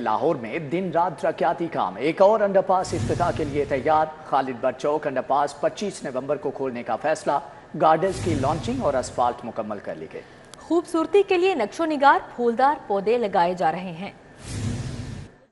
لاہور میں دن رات ترقیاتی کام، ایک اور انڈر پاس افتتاح کے لیے تیار۔ خالد بٹ چوک انڈر پاس 25 نومبر کو کھولنے کا فیصلہ، گارڈرز کی لانچنگ اور اسفالٹ مکمل کر لی گئی۔ خوبصورتی کے لیے نقش و نگار پھولدار پودے لگائے جا رہے ہیں۔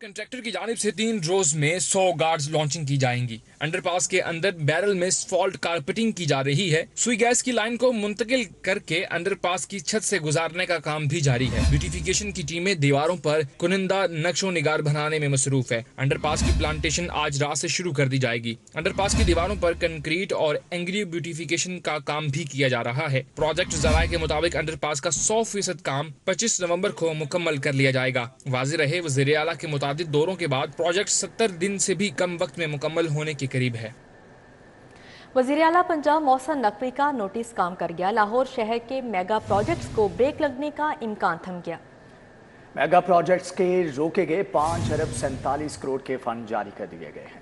کنٹریکٹر کی جانب سے 3 روز میں 100 گارڈز لانچنگ کی جائیں گی۔ انڈر پاس کے اندر بیرل میں اسفالٹ کارپیٹنگ کی جا رہی ہے۔ سوئی گیس کی لائن کو منتقل کر کے انڈر پاس کی چھت سے گزارنے کا کام بھی جاری ہے۔ بیوٹیفیکیشن کی ٹیمیں دیواروں پر کنندہ نقش و نگار بنانے میں مصروف ہے۔ انڈر پاس کی پلانٹیشن آج رات سے شروع کر دی جائے گی۔ انڈر پاس کی دیواروں پر کنکریٹ اور اینگری بیوٹیفیکیشن کا کام بھی کیا جا رہا ہے۔ پروجیکٹ ذرائع کے مطابق انڈر پاس کا 100% کام 25 نومبر کو مکمل کر لیا جائے گا۔ واضح رہے وزیر اعلیٰ کے متعدد دوروں کے بعد پروجیکٹ 70 دن سے بھی کم وقت میں مکمل ہونے کے قریب ہے۔ وزیر اعلیٰ پنجاب محسن نقوی کا نوٹس کام کر گیا۔ لاہور شہر کے میگا پروجیکٹس کو بریک لگنے کا امکان تھم گیا۔ میگا پروجیکٹس کے روکے گئے 5 ارب 47 کروڑ کے فنڈ جاری کر دیے گئے ہیں۔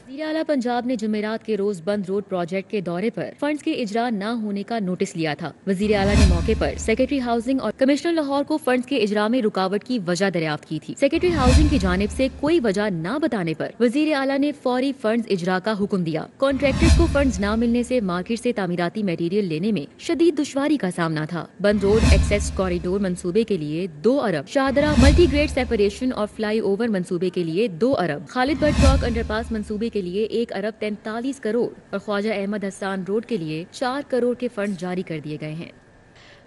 وزیر اعلیٰ پنجاب نے جمعرات کے روز بند روڈ پروجیکٹ کے دورے پر فنڈز کے اجرا نہ ہونے کا نوٹس لیا تھا۔ وزیر اعلیٰ نے موقع پر سیکرٹری ہاؤسنگ اور کمشنر لاہور کو فنڈز کے اجرا میں رکاوٹ کی وجہ دریافت کی تھی۔ سیکرٹری ہاؤسنگ کی جانب سے کوئی وجہ نہ بتانے پر وزیر اعلیٰ نے فوری فنڈز اجرا کا حکم دیا۔ کانٹریکٹرز کو فنڈز نہ ملنے سے مارکیٹ سے تعمیراتی میٹیریل لینے میں شدید دشواری کا سامنا تھا۔ بند روڈ ایکسیس کوریڈور منصوبے کے لیے 2 ارب، شاہدرہ ملٹی گریڈ سیپریشن اور فلائی اوور منصوبے کے لیے 2 ارب، خالد بٹ چوک انڈر پاس منصوبے کے لیے 1 ارب 43 کروڑ اور خواجہ احمد حسان روڈ کے لیے 4 کروڑ کے فنڈ جاری کر دیے گئے ہیں۔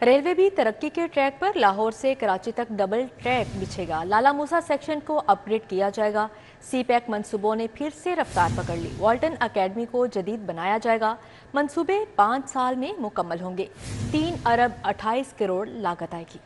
ریلوے بھی ترقی کے ٹریک پر، لاہور سے کراچی تک ڈبل ٹریک بچھے گا۔ لالا موسیٰ سیکشن کو اپ گریڈ کیا جائے گا۔ سی پیک منصوبوں نے پھر سے رفتار پکڑ لی۔ والٹن اکیڈمی کو جدید بنایا جائے گا۔ منصوبے 5 سال میں مکمل ہوں گے۔ 3 ارب 28 کروڑ لاگت آئے گی۔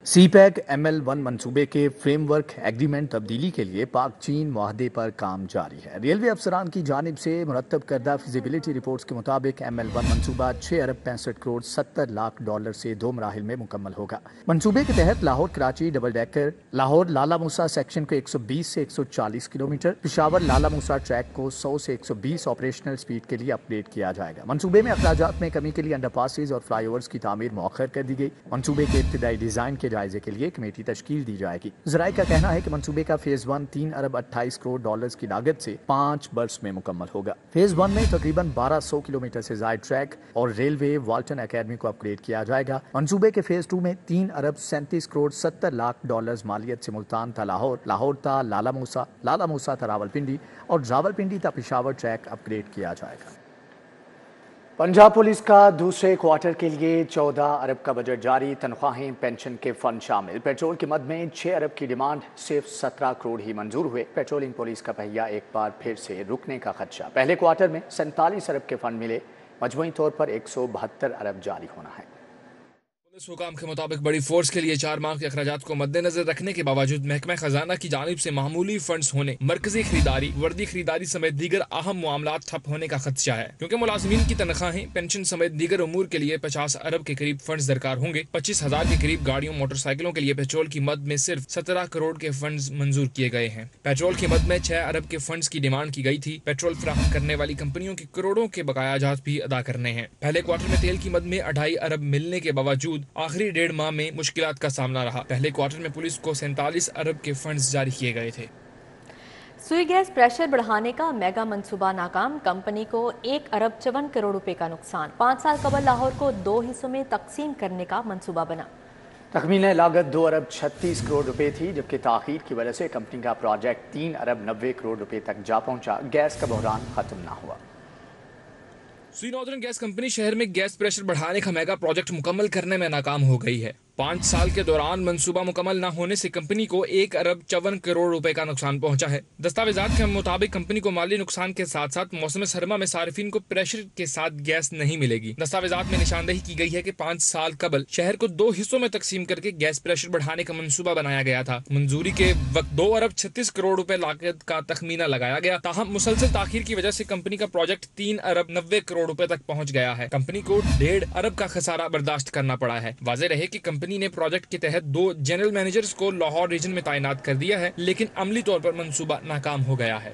سی پیک ML1 منصوبے کے فریم ورک ایگریمنٹ تبدیلی کے لیے پاک چین معاہدے پر کام جاری ہے۔ ریلوے افسران کی جانب سے مرتب کردہ فیزیبلٹی رپورٹس کے مطابق ML1 منصوبہ 6 ارب 65 کروڑ 70 لاکھ ڈالر سے 2 مراحل میں مکمل ہوگا۔ منصوبے کے تحت لاہور کراچی ڈبل ڈیکر، لاہور لالا موسیٰ سیکشن کو 120 سے 140 کلومیٹر، پشاور لالا موسیٰ ٹریک کو 100 سے 120 آپریشنل سپیڈ کے لیے اپ گریڈ کیا جائے گا۔ منصوبے میں اخراجات میں کمی کے لیے انڈر پاسز اور فلائی اوورز کی تعمیر مؤخر کر دی گئی۔ منصوبے کے ابتدائی ڈیزائن کے جائزے کے لیے کمیٹی تشکیل دی جائے گی۔ ذرائع کا کہنا ہے کہ منصوبے کا فیز 1 3 ارب 28 کروڑ ڈالرز کی لاگت سے 5 برس میں مکمل ہوگا۔ فیز 1 میں تقریباً 1200 کلومیٹر سے زائد ٹریک اور ریلوے والٹن اکیڈمی کو اپ گریڈ کیا جائے گا۔ منصوبے کے فیز 2 میں 3 ارب 37 کروڑ 70 لاکھ ڈالرز مالیت سے ملتان تا لاہور، لاہور تا لالا موسیٰ تا راولپنڈی اور راولپنڈی تا پشاور ٹریک اپ گریڈ کیا جائے گا۔ پنجاب پولیس کا دوسرے کوارٹر کے لیے 14 ارب کا بجٹ جاری، تنخواہیں، پینشن کے فنڈ شامل۔ پیٹرول کی مد میں 6 ارب کی ڈیمانڈ، صرف 17 کروڑ ہی منظور ہوئے۔ پیٹرولنگ پولیس کا پہیہ ایک بار پھر سے رکنے کا خدشہ۔ پہلے کوارٹر میں 47 ارب کے فنڈ ملے، مجموعی طور پر 172 ارب جاری ہونا ہے۔ پولیس حکام کے مطابق بڑی فورس کے لیے 4 ماہ کے اخراجات کو مد نظر رکھنے کے باوجود محکمہ خزانہ کی جانب سے معمولی فنڈز ہونے، مرکزی خریداری، وردی خریداری سمیت دیگر اہم معاملات ٹھپ ہونے کا خدشہ ہے، کیونکہ ملازمین کی تنخواہیں، پینشن سمیت دیگر امور کے لیے 50 ارب کے قریب فنڈز درکار ہوں گے۔ 25,000 کے قریب گاڑیوں، موٹر سائیکلوں کے لیے پیٹرول کی مد میں صرف 17 کروڑ کے فنڈز منظور کیے گئے ہیں۔ پیٹرول کی مد میں 6 ارب کے فنڈز کی ڈیمانڈ کی گئی تھی۔ پیٹرول فراہم کرنے والی کمپنیوں کی کروڑوں کے بقایا جات بھی ادا کرنے ہیں۔ پہلے کوارٹر میں تیل کی مد میں 2.5 ارب ملنے کے باوجود آخری 1.5 ماہ میں مشکلات کا سامنا رہا۔ پہلے کوارٹر میں پولیس کو 47 ارب کے فنڈز جاری کیے گئے تھے۔ سوئی گیس پریشر بڑھانے کا میگا منصوبہ ناکام، کمپنی کو 1 ارب 54 کروڑ روپے کا نقصان۔ 5 سال قبل لاہور کو 2 حصوں میں تقسیم کرنے کا منصوبہ بنا۔ تخمینہ لاگت 2 ارب 36 کروڑ روپے تھی، جبکہ تاخیر کی وجہ سے کمپنی کا پروجیکٹ 3 ارب 90 کروڑ روپے تک جا پہنچا۔ گیس کا بحران ختم نہ ہوا۔ سوئی ناردرن گیس کمپنی شہر میں گیس پریشر بڑھانے کا میگا پروجیکٹ مکمل کرنے میں ناکام ہو گئی ہے۔ 5 سال کے دوران منصوبہ مکمل نہ ہونے سے کمپنی کو 1 ارب 54 کروڑ روپے کا نقصان پہنچا ہے۔ دستاویزات کے مطابق کمپنی کو مالی نقصان کے ساتھ ساتھ موسم سرما میں صارفین کو پریشر کے ساتھ گیس نہیں ملے گی۔ دستاویزات میں نشاندہی کی گئی ہے کہ 5 سال قبل شہر کو 2 حصوں میں تقسیم کر کے گیس پریشر بڑھانے کا منصوبہ بنایا گیا تھا۔ منظوری کے وقت 2 ارب 36 کروڑ روپے لاگت کا تخمینہ لگایا گیا، تاہم مسلسل تاخیر کی وجہ سے کمپنی کا پروجیکٹ 3 ارب 90 کروڑ روپے تک پہنچ گیا ہے۔ کمپنی کو 1.5 ارب کا خسارہ برداشت کرنا پڑا ہے۔ واضح رہے کہ کمپنی نے پروجیکٹ کے تحت 2 جنرل مینیجرز کو لاہور ریجن میں تعینات کر دیا ہے، لیکن عملی طور پر منصوبہ ناکام ہو گیا ہے۔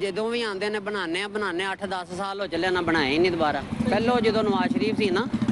ਜਦੋਂ ਵੀ ਆਉਂਦੇ ਨੇ ਬਣਾਣੇ 8-10 ਸਾਲ ਹੋ ਚੱਲੇ ਨਾ ਬਣਾਏ ਹੀ ਨਹੀਂ ਦੁਬਾਰਾ। ਪਹਿਲਾਂ ਜਦੋਂ ਨਵਾਜ਼ ਸ਼ਰੀਫ ਸੀ ਨਾ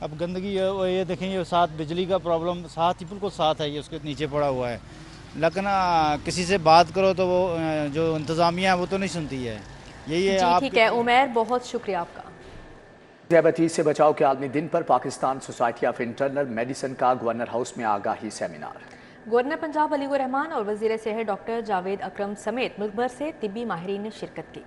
اب گندگی یہ دیکھیں یہ ساتھ بجلی کا پرابلم ساتھ ہی بالکل ساتھ ہے، یہ اس کے نیچے پڑا ہوا ہے، لیکن کسی سے بات کرو تو وہ جو انتظامیہ ہے وہ تو نہیں سنتی ہے. یہی ہے. جی ٹھیک ہے عمیر، بہت شکریہ آپ کا. ذیابیطیز سے بچاؤ کے عالمی دن پر Pakistan society of internal medicine کا گورنر ہاؤس میں آگاہی سیمینار. گورنر پنجاب علی الرحمان اور وزیر صحت ڈاکٹر جاوید اکرم سمیت ملک بھر سے طبی ماہرین نے شرکت کی.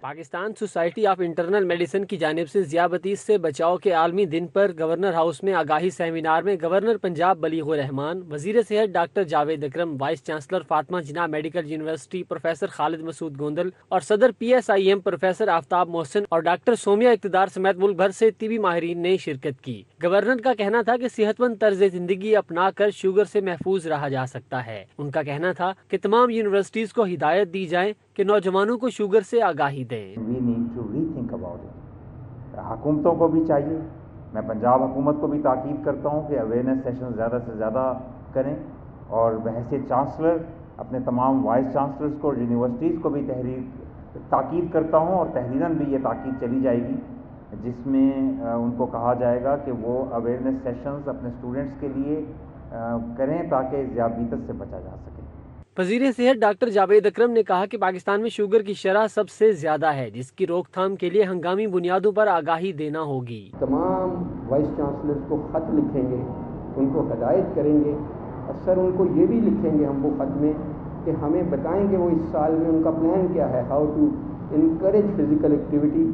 Pakistan society of internal medicine کی جانب سے ذیابیطیز سے بچاؤ کے عالمی دن پر گورنر ہاؤس میں آگاہی سیمینار میں گورنر پنجاب بلیغ الرحمان، وزیر صحت ڈاکٹر جاوید اکرم، وائس چانسلر فاطمہ جناح میڈیکل یونیورسٹی پروفیسر خالد مسعود گوندل اور صدر PSIM پروفیسر آفتاب محسن اور ڈاکٹر سومیہ اقتدار سمیت ملک بھر سے طبی ماہرین نے شرکت کی. گورنر کا کہنا تھا کہ صحت مند طرز زندگی اپنا کر شوگر سے محفوظ رہا جا سکتا ہے. ان کا کہنا تھا کہ تمام یونیورسٹیز کو ہدایت دی جائے کہ نوجوانوں کو شوگر سے آگاہی دیں. We need to rethink about it. حکومتوں کو بھی چاہیے، میں پنجاب حکومت کو بھی تاکید کرتا ہوں کہ اویئرنیس سیشن زیادہ سے زیادہ کریں، اور بحیثیت چانسلر اپنے تمام وائس چانسلرز کو اور یونیورسٹیز کو بھی تاکید کرتا ہوں، اور تحریراً بھی یہ تاکید چلی جائے گی جس میں ان کو کہا جائے گا کہ وہ اویئرنیس سیشنز اپنے اسٹوڈنٹس کے لیے کریں تاکہ ذیابیطس سے بچا جا سکے. وزیر صحت ڈاکٹر جاوید اکرم نے کہا کہ پاکستان میں شوگر کی شرح سب سے زیادہ ہے، جس کی روک تھام کے لیے ہنگامی بنیادوں پر آگاہی دینا ہوگی. تمام وائس چانسلرز کو خط لکھیں گے، ان کو ہدایت کریں گے، اکثر ان کو یہ بھی لکھیں گے ہم وہ خط میں کہ ہمیں بتائیں کہ وہ اس سال میں ان کا پلان کیا ہے، how to encourage physical activity,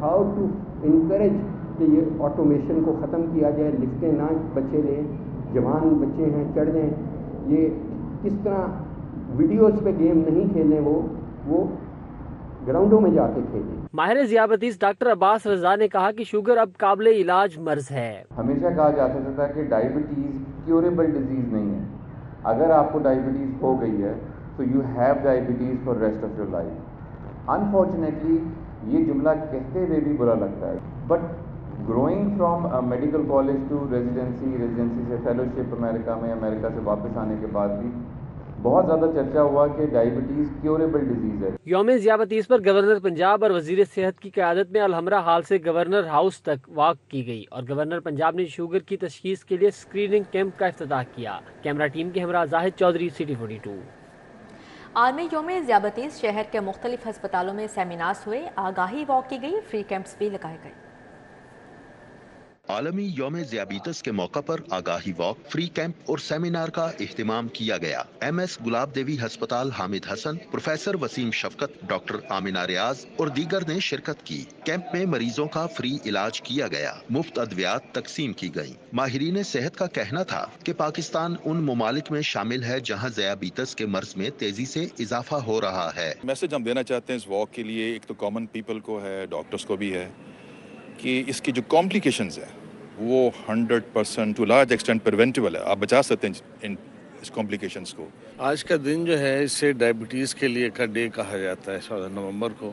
how to encourage کہ یہ آٹومیشن کو ختم کیا جائے، لفٹیں نہ بچے لیں، جوان بچے ہیں چڑھ جائیں، یہ کس طرح ویڈیوز پہ گیم نہیں کھیلیں، وہ گراؤنڈوں میں جا کے کھیلیں. ماہر ذیابیطیز ڈاکٹر عباس رضا نے کہا کہ شوگر اب قابل علاج مرض ہے. ہمیشہ کہا جاتا تھا کہ ڈائبٹیز کیوریبل ڈیزیز نہیں ہے. اگر آپ کو ڈائبٹیز ہو گئی ہے تو you have diabetes for rest of your life. Unfortunately یہ جملہ کہتے ہوئے بھی برا لگتا ہے، but growing from medical college to residency سے فیلوشپ امریکہ سے واپس آنے کے بعد بھی بہت زیادہ چرچا ہوا کہ ڈائبٹیز کیوریبل ڈیزیز ہے. یوم ذیابیطیز پر گورنر پنجاب اور وزیر صحت کی قیادت میں الحمرہ ہال سے گورنر ہاؤس تک واک کی گئی اور گورنر پنجاب نے شوگر کی تشخیص کے لیے اسکریننگ کیمپ کا افتتاح کیا. کیمرہ ٹیم کے ہمراہ زاہد چودھری، سٹی 42. عالمی یوم ذیابیطیز شہر کے مختلف ہسپتالوں میں سیمینارز ہوئے، آگاہی واک کی گئی، فری کیمپس بھی لگائے گئے. عالمی یوم ذیابیطس کے موقع پر آگاہی واک، فری کیمپ اور سیمینار کا اہتمام کیا گیا. MS گلاب دیوی ہسپتال حامد حسن، پروفیسر وسیم شفقت، ڈاکٹر آمنہ ریاض اور دیگر نے شرکت کی. کیمپ میں مریضوں کا فری علاج کیا گیا، مفت ادویات تقسیم کی گئیں. ماہرین صحت کا کہنا تھا کہ پاکستان ان ممالک میں شامل ہے جہاں ذیابیطس کے مرض میں تیزی سے اضافہ ہو رہا ہے. میسج ہم دینا چاہتے ہیں اس واک کے لیے، ایک تو کامن پیپل کو ہے، ڈاکٹرز کو بھی ہے، کہ اس کی جو کمپلیکیشنز ہیں وہ 100% ٹو لارج ایکسٹینٹ پریونٹیبل ہے. آپ بچا سکتے ہیں اس کمپلیکیشنز کو. آج کا دن جو ہے اسے ڈائبٹیز کے لیے کا ڈے کہا جاتا ہے 14 نومبر کو.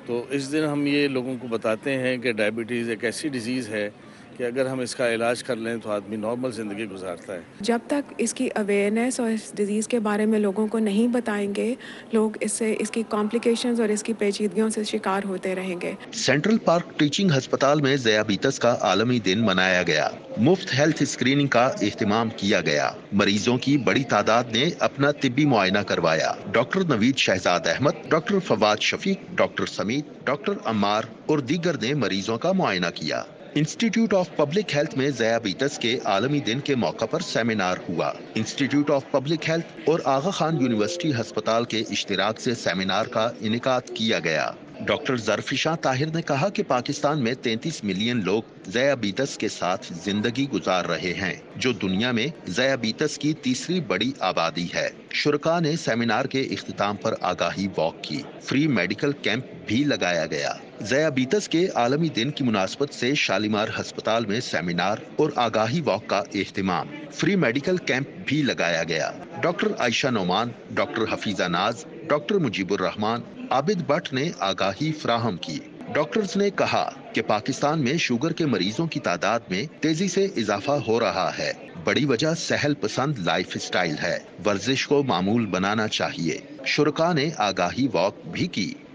تو اس دن ہم یہ لوگوں کو بتاتے ہیں کہ ڈائبٹیز ایک ایسی ڈیزیز ہے کہ اگر ہم اس کا علاج کر لیں تو آدمی نارمل زندگی گزارتا ہے. جب تک اس کی اویئرنیس اور اس ڈیزیز کے بارے میں لوگوں کو نہیں بتائیں گے، لوگ اس کی کمپلیکیشنز اور اس کی پیچیدگیوں سے شکار ہوتے رہیں گے. سینٹرل پارک ٹیچنگ ہسپتال میں ذیابیطس کا عالمی دن منایا گیا. مفت ہیلتھ اسکریننگ کا اہتمام کیا گیا. مریضوں کی بڑی تعداد نے اپنا طبی معائنہ کروایا. ڈاکٹر نوید شہزاد احمد، ڈاکٹر فواد شفیق، ڈاکٹر سمیت، ڈاکٹر عمار اور دیگر نے مریضوں کا معائنہ کیا. انسٹیٹیوٹ آف پبلک ہیلتھ میں ذیابیطس کے عالمی دن کے موقع پر سیمینار ہوا. انسٹیٹیوٹ آف پبلک ہیلتھ اور آغا خان یونیورسٹی ہسپتال کے اشتراک سے سیمینار کا انعقاد کیا گیا. ڈاکٹر ظرفشاں طاہر نے کہا کہ پاکستان میں 33 ملین لوگ ذیابیطس کے ساتھ زندگی گزار رہے ہیں، جو دنیا میں ذیابیطس کی تیسری بڑی آبادی ہے. شرکاء نے سیمینار کے اختتام پر آگاہی واک کی. فری میڈیکل کیمپ بھی لگایا گیا. ذیابیطس کے عالمی دن کی مناسبت سے شالیمار ہسپتال میں سیمینار اور آگاہی واک کا اہتمام. فری میڈیکل کیمپ بھی لگایا گیا. Doctor Ayesha Noman, doctor Hafiza Naz, doctor Mujib ur-Rahman, Abid Butt نے آگاہی فراہم کی. ڈاکٹرز نے کہا کہ پاکستان میں شوگر کے مریضوں کی تعداد میں تیزی سے اضافہ ہو رہا ہے. بڑی وجہ صحت پسند لائف اسٹائل ہے. ورزش کو معمول بنانا چاہیے. شرکاء نے آگاہی واک بھی کی.